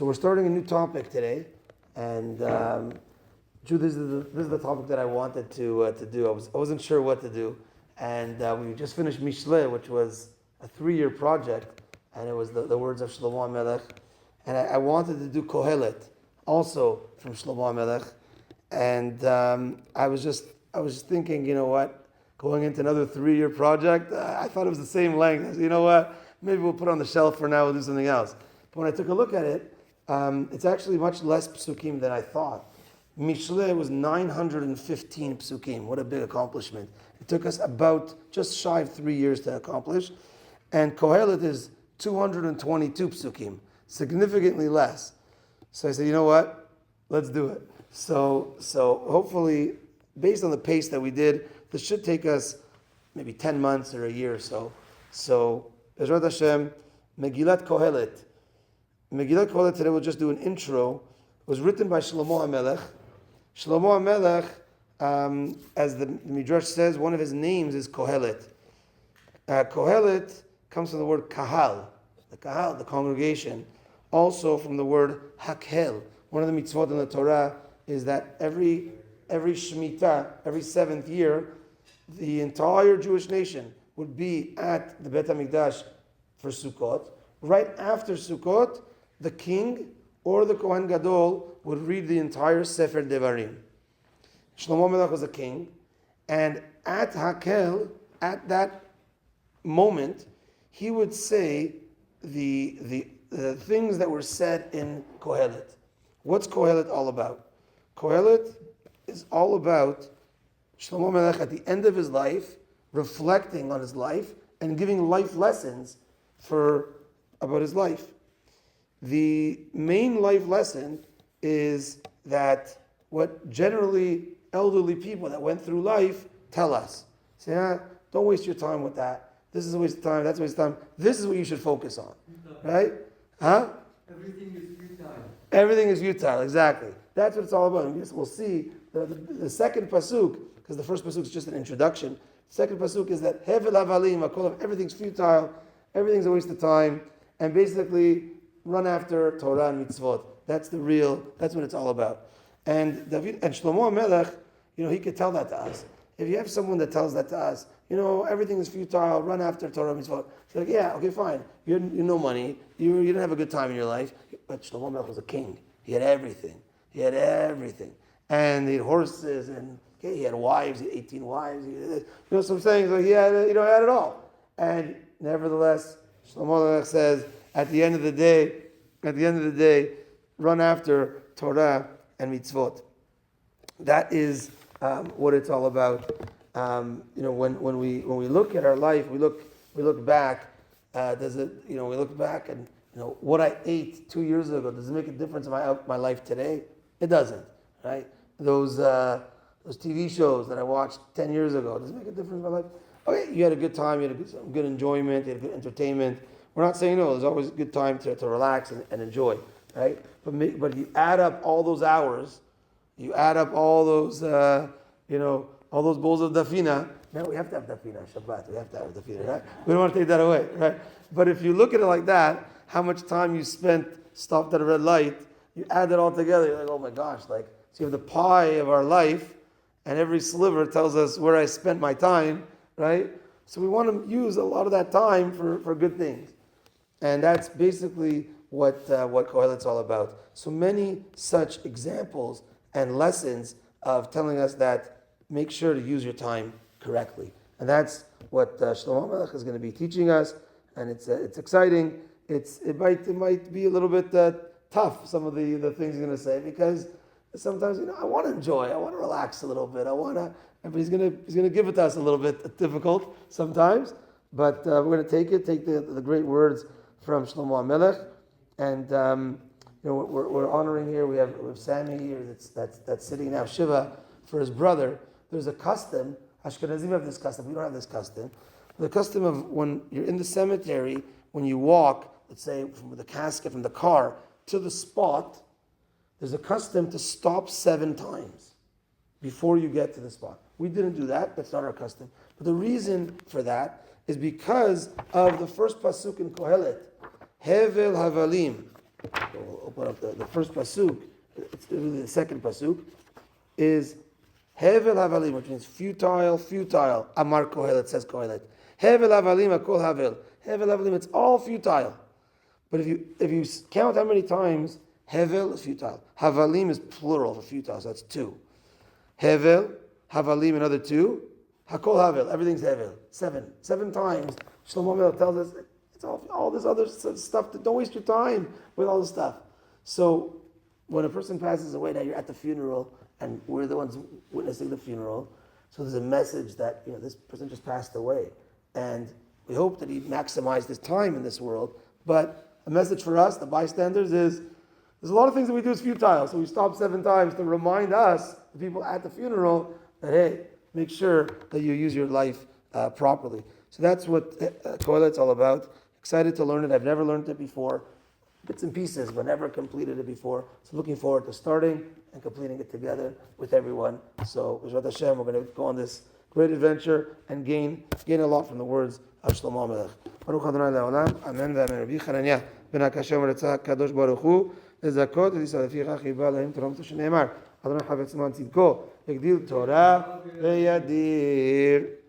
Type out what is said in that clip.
So we're starting a new topic today, and this is the topic that I wanted to do. I wasn't sure what to do, and we just finished Mishle, which was a 3-year project, and it was the words of Shlomo HaMelech, and I wanted to do Kohelet, also from Shlomo HaMelech, and I was just thinking, you know what, going into another 3-year project, I thought it was the same length. I said, you know what, maybe we'll put it on the shelf for now. We'll do something else. But when I took a look at it, it's actually much less psukim than I thought. Mishle was 915 psukim. What a big accomplishment. It took us about just shy of 3 years to accomplish. And Kohelet is 222 psukim, significantly less. So I said, you know what? Let's do it. So hopefully, based on the pace that we did, this should take us maybe 10 months or a year or so. So, Bezrat Hashem, Megilat Kohelet. Megilat Kohelet, today we'll just do an intro. It was written by Shlomo HaMelech. Shlomo HaMelech, as the Midrash says, one of his names is Kohelet. Kohelet comes from the word kahal, the congregation. Also from the word hakhel. One of the mitzvot in the Torah is that every Shemitah, every 7th year, the entire Jewish nation would be at the Beit HaMikdash for Sukkot. Right after Sukkot, the king or the Kohen Gadol would read the entire Sefer Devarim. Shlomo HaMelech was a king, and at Hakel, at that moment, he would say the things that were said in Kohelet. What's Kohelet all about? Kohelet is all about Shlomo HaMelech at the end of his life, reflecting on his life and giving life lessons about his life. The main life lesson is that what generally elderly people that went through life tell us. Say, don't waste your time with that. This is a waste of time, that's a waste of time. This is what you should focus on. Right? Huh? Everything is futile. Everything is futile, exactly. That's what it's all about. And we'll see the second pasuk, because the first pasuk is just an introduction. The second pasuk is that Hevel Havalim, everything's futile, everything's a waste of time, and basically run after Torah and mitzvot. That's what it's all about. And Shlomo HaMelech, he could tell that to us. If you have someone that tells that to us, everything is futile, run after Torah and mitzvot. It's like, yeah, okay, fine. You had no money, you didn't have a good time in your life, but Shlomo HaMelech was a king. He had everything. And he had horses, and he had wives, he had 18 wives. So I'm saying, he had it all. And nevertheless, Shlomo HaMelech says, at the end of the day, run after Torah and mitzvot. That is what it's all about. When we look at our life, we look back. We look back and what I ate 2 years ago, does it make a difference in my life today? It doesn't, right? Those TV shows that I watched 10 years ago, does it make a difference in my life? Okay, you had a good time, you had some good enjoyment, you had good entertainment. We're not saying no. There's always a good time to relax and enjoy, right? But you add up all those hours, you add up all those, all those bowls of dafina. Man, we have to have dafina Shabbat. We have to have dafina, right? We don't want to take that away, right? But if you look at it like that, how much time you spent stopped at a red light, you add it all together. You're like, oh my gosh! So you have the pie of our life, and every sliver tells us where I spent my time, right? So we want to use a lot of that time for good things. And that's basically what Kohelet's all about. So many such examples and lessons of telling us that make sure to use your time correctly. And that's what Shlomo HaMelech is going to be teaching us. And it's exciting. It might be a little bit tough, some of the things he's going to say, because sometimes I want to enjoy, I want to relax a little bit. But he's going to give it to us a little bit difficult sometimes. But we're going to take the great words from Shlomo HaMelech, and we're honoring here. We have Sammy here that's sitting now Shiva for his brother. There's a custom. Ashkenazim have this custom. We don't have this custom. The custom of when you're in the cemetery, when you walk, let's say from the casket from the car to the spot, there's a custom to stop 7 times before you get to the spot. We didn't do that. That's not our custom. But the reason for that is because of the first pasuk in Kohelet. Hevel Havalim. We'll one of the first pasuk, it's really the second pasuk, is Hevel Havalim, which means futile. Amar Kohelet, says Kohelet. Hevel Havalim, Akol Havel. Hevel Havalim, it's all futile. But if you count how many times Hevel is futile, Havalim is plural for futile, so that's 2. Hevel, Havalim, another 2. Hakol Havel, everything's Hevel. 7 times. Shlomo Melech tells us it's all this other stuff. Don't waste your time with all this stuff. So when a person passes away, now you're at the funeral, and we're the ones witnessing the funeral. So there's a message that this person just passed away, and we hope that he maximized his time in this world. But a message for us, the bystanders, is there's a lot of things that we do is futile. So we stop 7 times to remind us, the people at the funeral, that hey, make sure that you use your life properly. So that's what Kohelet's all about. Excited to learn it. I've never learned it before. Bits and pieces, but never completed it before. So looking forward to starting and completing it together with everyone. So, B'ezrat Hashem, we're going to go on this great adventure and gain a lot from the words of Shlomo Melech. Baruch Adonai Le'olam, Amen ve'amen. Rabbi Chananya ben Akashya Omer Tzah Kadosh Baruch Hu, lezakot et Yisrael leficha chiba lahem Torah Shene'emar, Adonai Chavetz Man Tzidko, Yagdil Torah ve'yadir.